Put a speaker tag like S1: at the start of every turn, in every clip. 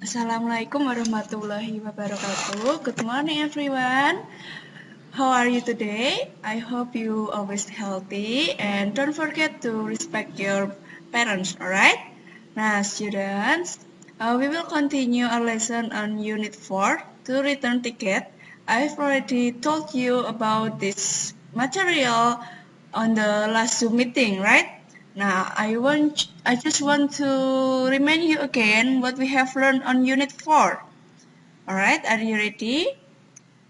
S1: Assalamualaikum warahmatullahi wabarakatuh. Good morning everyone. How are you today? I hope you always healthy and don't forget to respect your parents, alright? Now students, we will continue our lesson on Unit 4 to return ticket. I've already told you about this material on the last Zoom meeting, right? Now, I just want to remind you again what we have learned on Unit 4. Alright, are you ready?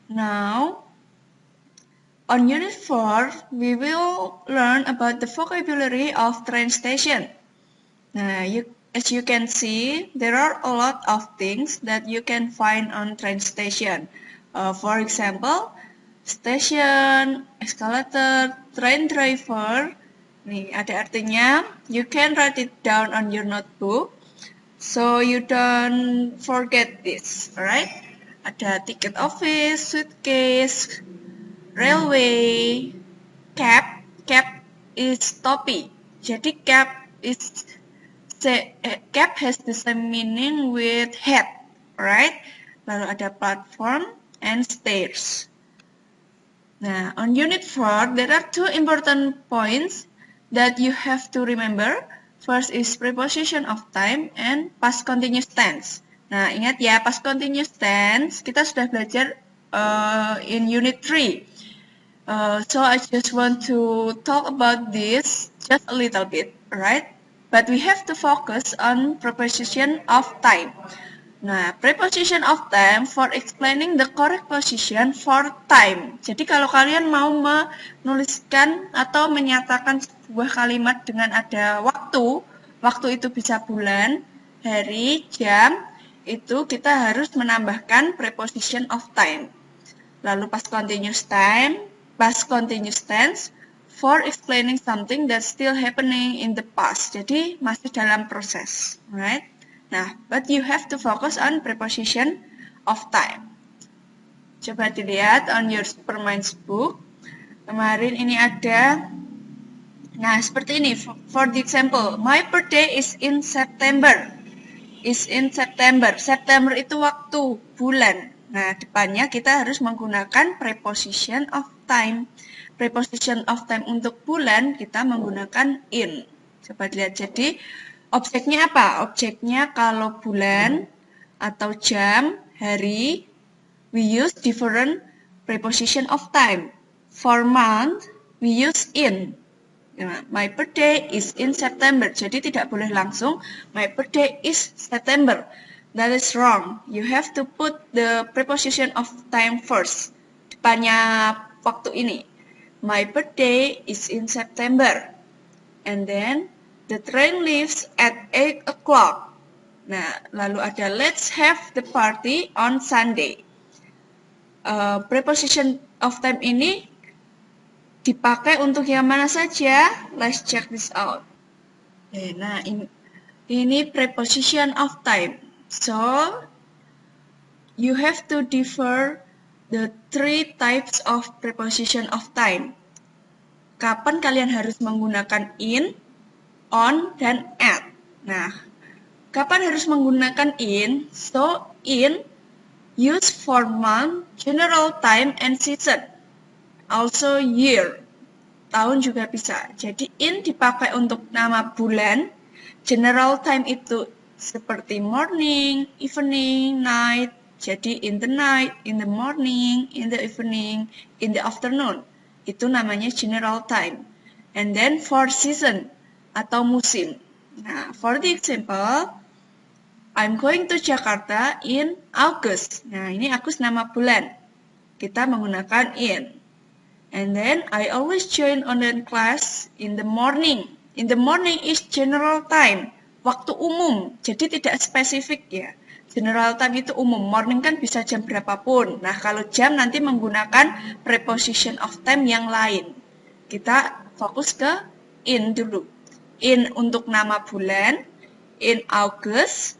S1: Now, on Unit 4, we will learn about the vocabulary of train station. Now, as you can see, there are a lot of things that you can find on train station. For example, station, escalator, train driver. Nih, ada artinya. You can write it down on your notebook, so you don't forget this, alright? Ada ticket office, suitcase, railway, cab. Cab is topi. Jadi cab has the same meaning with head, alright? Lalu ada platform and stairs. Nah, on Unit 4, there are two important points that you have to remember. First is preposition of time and past continuous tense. Nah, ingat ya, past continuous tense kita sudah belajar in Unit 3. So I just want to talk about this just a little bit, right? But we have to focus on preposition of time. Nah, preposition of time for explaining the correct position for time. Jadi kalau kalian mau menuliskan atau menyatakan sebuah kalimat dengan ada waktu itu bisa bulan, hari, jam, itu kita harus menambahkan preposition of time. Lalu past continuous tense for explaining something that's still happening in the past. Jadi masih dalam proses, right? Nah, but you have to focus on preposition of time. Coba dilihat on your Superminds book. Kemarin ini ada, nah seperti ini. For the example, my birthday is in September. Is in September. September itu waktu, bulan. Nah, depannya kita harus menggunakan preposition of time. Preposition of time untuk bulan kita menggunakan in. Coba dilihat. Jadi objeknya apa? Objeknya kalau bulan atau jam, hari, we use different preposition of time. For month, we use in. My birthday is in September. Jadi tidak boleh langsung, my birthday is September. That is wrong. You have to put the preposition of time first. Depannya waktu ini. My birthday is in September. And then, the train leaves at 8 o'clock. Nah, lalu ada let's have the party on Sunday. Preposition of time ini dipakai untuk yang mana saja? Let's check this out. Nah, ini preposition of time. So, you have to differ the three types of preposition of time. Kapan kalian harus menggunakan in, on, dan at. Nah, kapan harus menggunakan in? So, in, use for month, general time, and season. Also year. Tahun juga bisa. Jadi, in dipakai untuk nama bulan. General time itu seperti morning, evening, night. Jadi, in the night, in the morning, in the evening, in the afternoon. Itu namanya general time. And then for season atau musim. Nah, for the example, I'm going to Jakarta in August. Nah, ini August nama bulan. Kita menggunakan in. And then, I always join online class in the morning. In the morning is general time. Waktu umum, jadi tidak spesifik ya. General time itu umum, morning kan bisa jam berapapun. Nah, kalau jam nanti menggunakan preposition of time yang lain. Kita fokus ke in dulu. In untuk nama bulan, in August.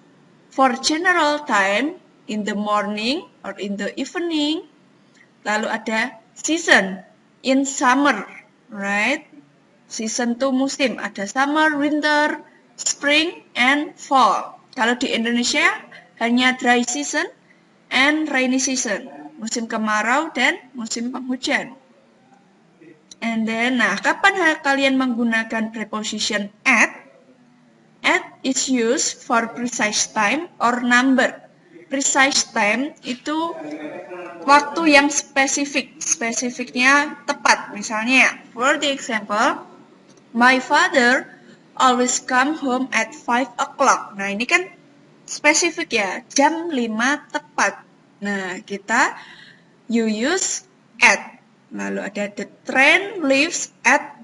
S1: For general time, in the morning or in the evening. Lalu ada season, in summer, right? Season itu musim, ada summer, winter, spring, and fall. Kalau di Indonesia, hanya dry season and rainy season. Musim kemarau dan musim penghujan. And then, nah, kapan kalian menggunakan preposition at? At is used for precise time or number. Precise time itu waktu yang spesifik. Spesifiknya tepat. Misalnya, for the example, my father always come home at 5 o'clock. Nah, ini kan spesifik ya, jam 5 tepat. Nah, kita you use at. Lalu ada the train leaves at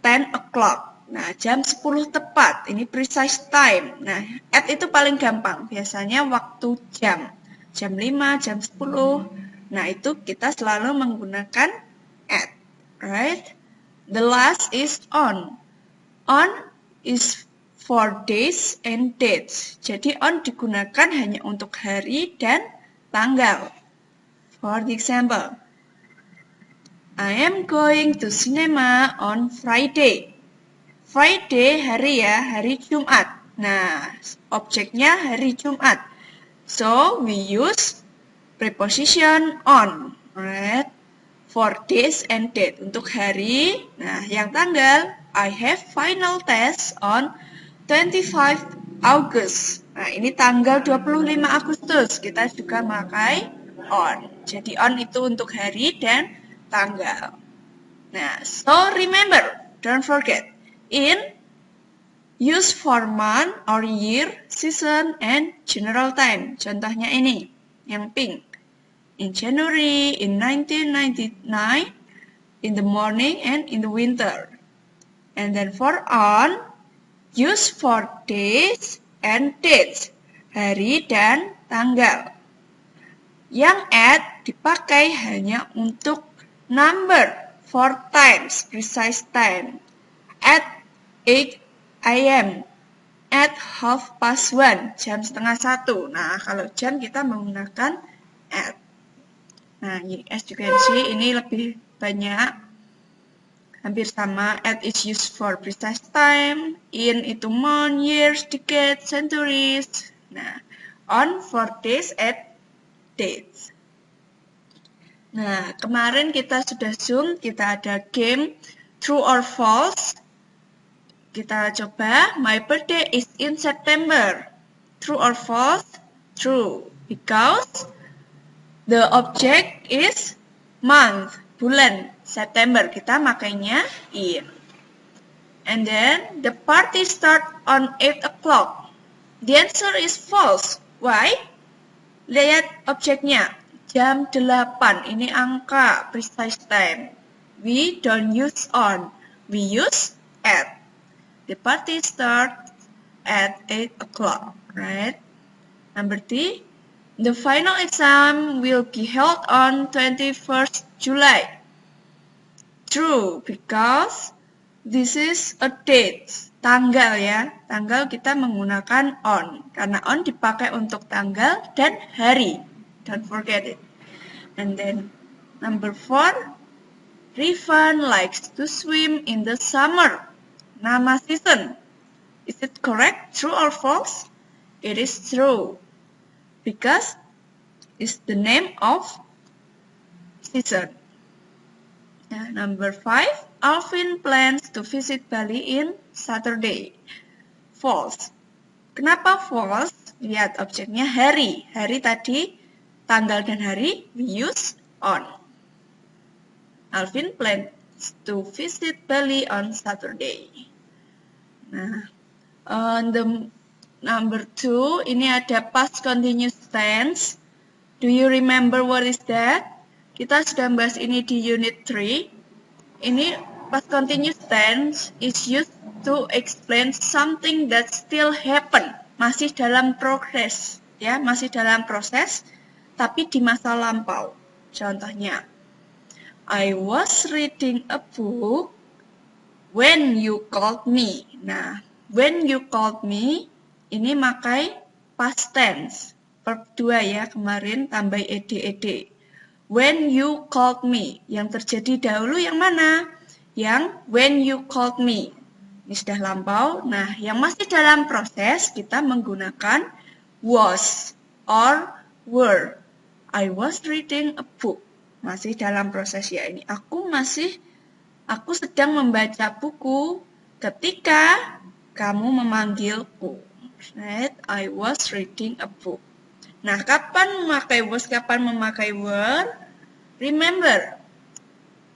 S1: 10 o'clock. Nah, jam 10 tepat. Ini precise time. Nah, at itu paling gampang. Biasanya waktu jam. Jam 5, jam 10. Nah, itu kita selalu menggunakan at. Right? The last is on. On is for days and dates. Jadi on digunakan hanya untuk hari dan tanggal. For the example, I am going to cinema on Friday. Friday hari ya, hari Jumat. Nah, objeknya hari Jumat. So, we use preposition on, right? For days and date. Untuk hari, nah yang tanggal, I have final test on 25 August. Nah, ini tanggal 25 Agustus. Kita juga memakai on. Jadi on itu untuk hari dan tanggal. Nah, so remember, don't forget. In, use for month or year, season, and general time. Contohnya ini, yang pink. In January, in 1999, in the morning, and in the winter. And then for on, use for days and dates. Hari dan tanggal. Yang at dipakai hanya untuk number, for times, precise time. At 8 a.m. At 1:30, jam 1:30. Nah, kalau jam kita menggunakan at. Nah, as you can see, ini lebih banyak. Hampir sama. At is used for precise time. In itu month, years, decades, centuries. Nah, on for days and dates. Nah, kemarin kita sudah Zoom, kita ada game true or false. Kita coba, my birthday is in September. True or false? True. Because the object is month, bulan, September. Kita makainya in. And then, the party start on 8 o'clock. The answer is false. Why? Lihat objeknya. Jam 8. Ini angka, precise time. We don't use on. We use at. The party starts at 8 o'clock, right? Number 3, the final exam will be held on 21st July. True, because this is a date. Tanggal ya, tanggal kita menggunakan on. Karena on dipakai untuk tanggal dan hari. Don't forget it. And then number 4, Rifan likes to swim in the summer. Nama season. Is it correct? True or false? It is true. Because it's the name of season. Nah, number 5. Alvin plans to visit Bali in Saturday. False. Kenapa false? Lihat objeknya hari. Hari tadi, tanggal dan hari, we use on. Alvin plans to visit Bali on Saturday. Nah, on the number 2, ini ada past continuous tense. Do you remember what is that? Kita sudah bahas ini di unit 3. Ini past continuous tense is used to explain something that still happen. Masih dalam progress, ya, masih dalam proses, tapi di masa lampau. Contohnya, I was reading a book when you called me. Nah, when you called me, ini makai past tense. Verb 2 ya, kemarin tambah ed. When you called me. Yang terjadi dahulu yang mana? Yang when you called me. Ini sudah lampau. Nah, yang masih dalam proses, kita menggunakan was or were. I was reading a book. Masih dalam proses ya ini. Aku sedang membaca buku ketika kamu memanggilku. Right? I was reading a book. Nah, kapan memakai was, kapan memakai were? Remember,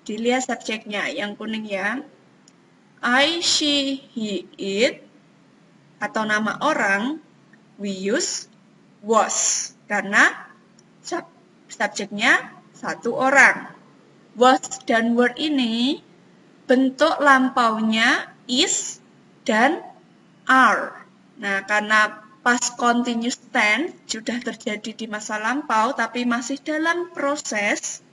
S1: dilihat subjeknya yang kuning ya. I, she, he, it, atau nama orang, we use was. Karena subjeknya satu orang. Was dan were ini bentuk lampaunya is dan are. Nah, karena past continuous tense sudah terjadi di masa lampau tapi masih dalam proses,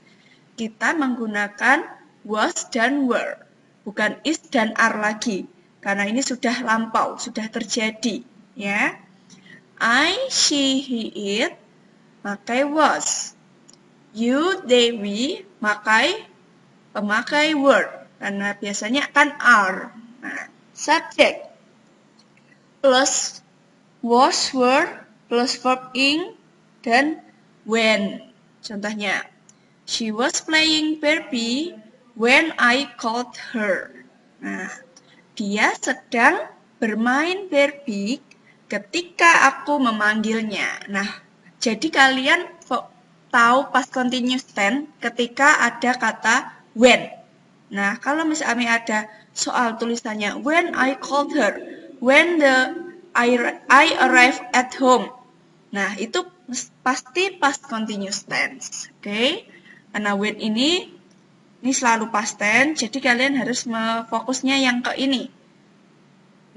S1: kita menggunakan was dan were, bukan is dan are lagi, karena ini sudah lampau, sudah terjadi, ya. I, she, he, it, pakai was. You, they, we, pemakai were, karena biasanya kan are. Nah, subject plus was, were, plus verb ing, dan when. Contohnya, she was playing Barbie when I called her. Nah, dia sedang bermain Barbie ketika aku memanggilnya. Nah, jadi kalian tahu past continuous tense ketika ada kata when. Nah, kalau misalnya ada soal tulisannya when I called her, when I arrived at home. Nah, itu pasti past continuous tense. Oke? Karena when ini selalu past tense, jadi kalian harus fokusnya yang ke ini.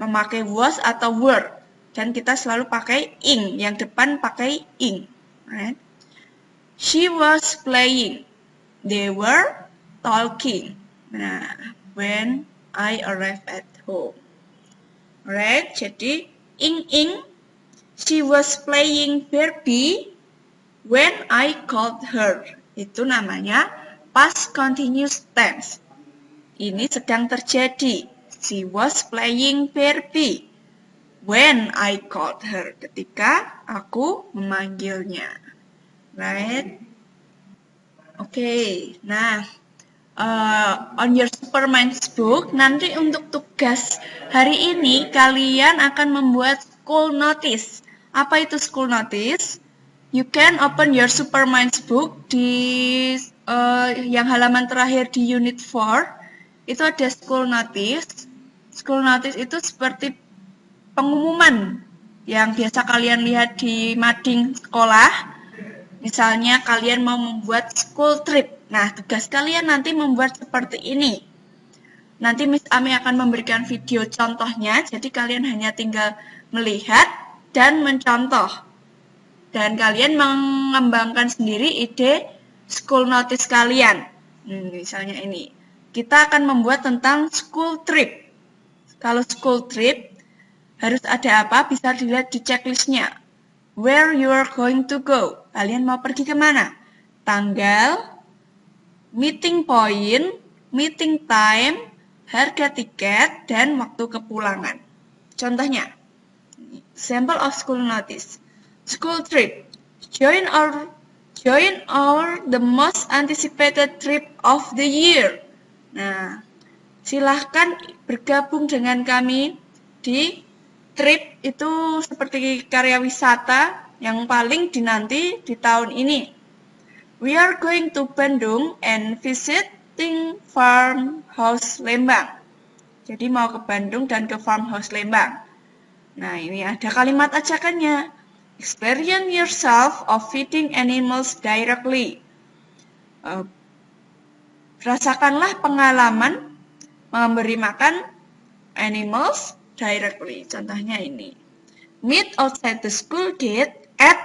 S1: Memakai was atau were. Dan kita selalu pakai ing, yang depan pakai ing. Right? She was playing. They were talking. Nah, when I arrived at home. Alright, jadi ing, she was playing Barbie when I called her. Itu namanya past continuous tense. Ini sedang terjadi. She was playing Barbie when I called her. Ketika aku memanggilnya. Right? Oke, nah on your Superminds book, nanti untuk tugas hari ini kalian akan membuat school notice. Apa itu school notice? You can open your Superminds book di yang halaman terakhir di unit 4. Itu ada school notice. School notice itu seperti pengumuman yang biasa kalian lihat di mading sekolah. Misalnya kalian mau membuat school trip. Nah, tugas kalian nanti membuat seperti ini. Nanti Miss Ami akan memberikan video contohnya, jadi kalian hanya tinggal melihat dan mencontoh. Dan kalian mengembangkan sendiri ide school notice kalian. Misalnya ini. Kita akan membuat tentang school trip. Kalau school trip, harus ada apa? Bisa dilihat di checklistnya. Where you are going to go. Kalian mau pergi kemana? Tanggal, meeting point, meeting time, harga tiket, dan waktu kepulangan. Contohnya, sample of school notice. School trip. Join our the most anticipated trip of the year. Nah, silahkan bergabung dengan kami di trip itu seperti karya wisata yang paling dinanti di tahun ini. We are going to Bandung and visiting Farmhouse Lembang. Jadi mau ke Bandung dan ke Farmhouse Lembang. Nah, ini ada kalimat ajakannya. Experience yourself of feeding animals directly. Rasakanlah pengalaman memberi makan animals directly. Contohnya ini. Meet outside the school gate at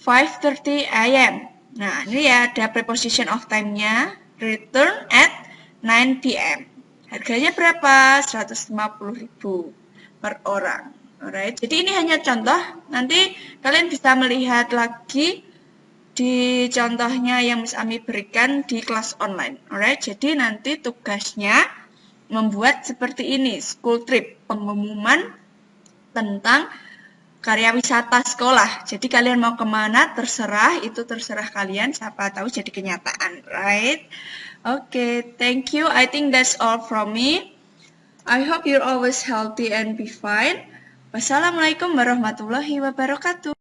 S1: 5:30 a.m. Nah, ini ya ada preposition of time-nya. Return at 9 p.m. Harganya berapa? 150.000 per orang. Alright. Jadi ini hanya contoh. Nanti kalian bisa melihat lagi di contohnya yang Miss Ami berikan di kelas online. Alright. Jadi nanti tugasnya membuat seperti ini, school trip, pengumuman tentang karya wisata sekolah. Jadi kalian mau kemana terserah, itu terserah kalian, siapa tahu jadi kenyataan, right? Okay, thank you. I think that's all from me. I hope you're always healthy and be fine. Wassalamualaikum warahmatullahi wabarakatuh.